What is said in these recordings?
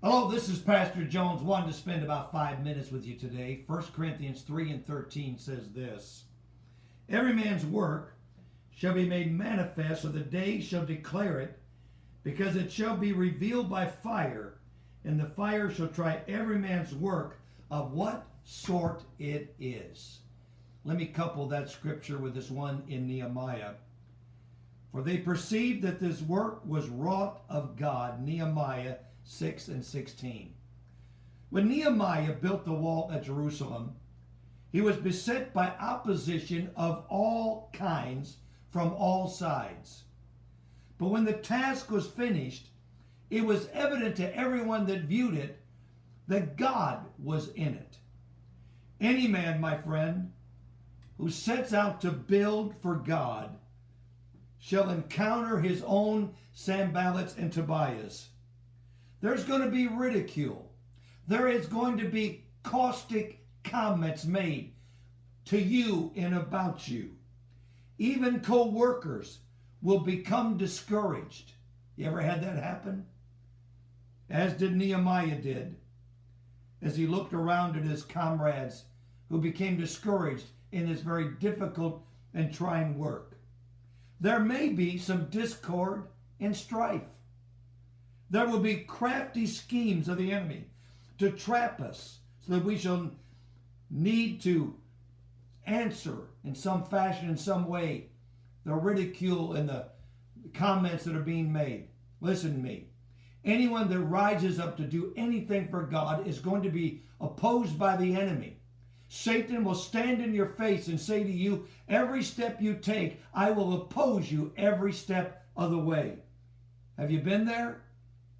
Hello, this is Pastor Jones. Wanted to spend about 5 minutes with you today. 1 Corinthians 3:13 says this: Every man's work shall be made manifest, so the day shall declare it, because it shall be revealed by fire, and the fire shall try every man's work of what sort it is. Let me couple that scripture with this one in Nehemiah. For they perceived that this work was wrought of God. Nehemiah 6:16. When Nehemiah built the wall at Jerusalem, he was beset by opposition of all kinds from all sides. But when the task was finished, it was evident to everyone that viewed it that God was in it. Any man, my friend, who sets out to build for God shall encounter his own Sanballats and Tobias. There's going to be ridicule. There is going to be caustic comments made to you and about you. Even co-workers will become discouraged. You ever had that happen? As did Nehemiah did, as he looked around at his comrades who became discouraged in this very difficult and trying work. There may be some discord and strife. There will be crafty schemes of the enemy to trap us so that we shall need to answer in some fashion, in some way, the ridicule and the comments that are being made. Listen to me. Anyone that rises up to do anything for God is going to be opposed by the enemy. Satan will stand in your face and say to you, every step you take, I will oppose you every step of the way. Have you been there?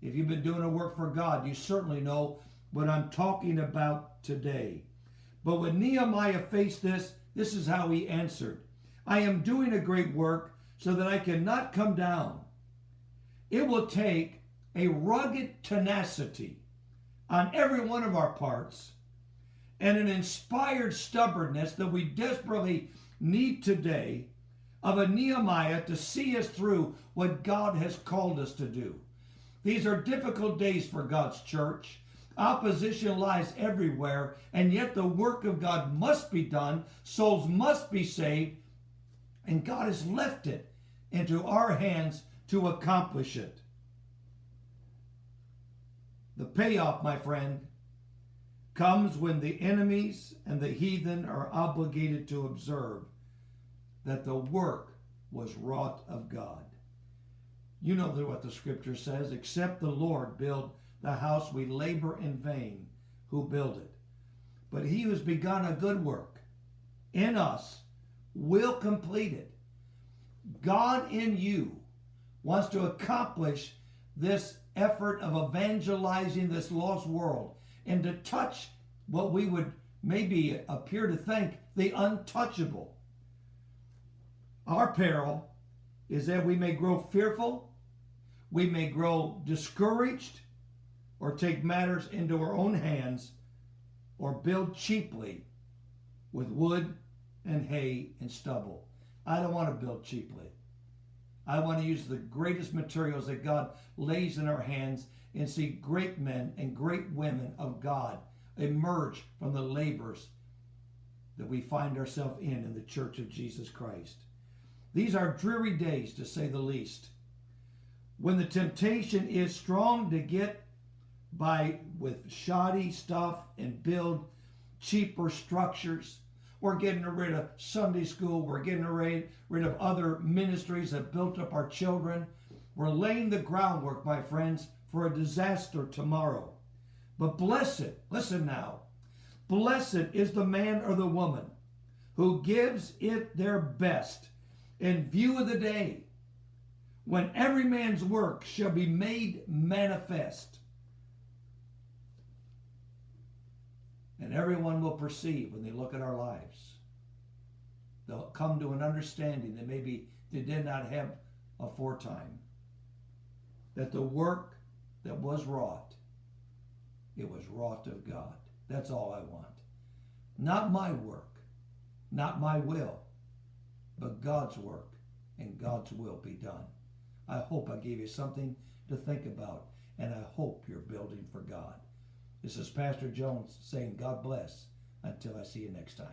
If you've been doing a work for God, you certainly know what I'm talking about today. But when Nehemiah faced this is how he answered. I am doing a great work so that I cannot come down. It will take a rugged tenacity on every one of our parts and an inspired stubbornness that we desperately need today of a Nehemiah to see us through what God has called us to do. These are difficult days for God's church. Opposition lies everywhere, and yet the work of God must be done. Souls must be saved, and God has left it into our hands to accomplish it. The payoff, my friend, comes when the enemies and the heathen are obligated to observe that the work was wrought of God. You know what the scripture says, except the Lord build the house, we labor in vain who build it. But he who has begun a good work in us will complete it. God in you wants to accomplish this effort of evangelizing this lost world and to touch what we would maybe appear to think the untouchable. Our peril is that we may grow fearful, we may grow discouraged, or take matters into our own hands, or build cheaply with wood and hay and stubble. I don't want to build cheaply. I want to use the greatest materials that God lays in our hands and see great men and great women of God emerge from the labors that we find ourselves in the Church of Jesus Christ. These are dreary days, to say the least, when the temptation is strong to get by with shoddy stuff and build cheaper structures. We're getting rid of Sunday school. We're getting rid of other ministries that built up our children. We're laying the groundwork, my friends, for a disaster tomorrow. But blessed, listen now, blessed is the man or the woman who gives it their best in view of the day when every man's work shall be made manifest. And everyone will perceive when they look at our lives. They'll come to an understanding that maybe they did not have aforetime. That the work that was wrought, it was wrought of God. That's all I want. Not my work, not my will, but God's work and God's will be done. I hope I gave you something to think about, and I hope you're building building for God. This is Pastor Jones saying God bless until I see you next time.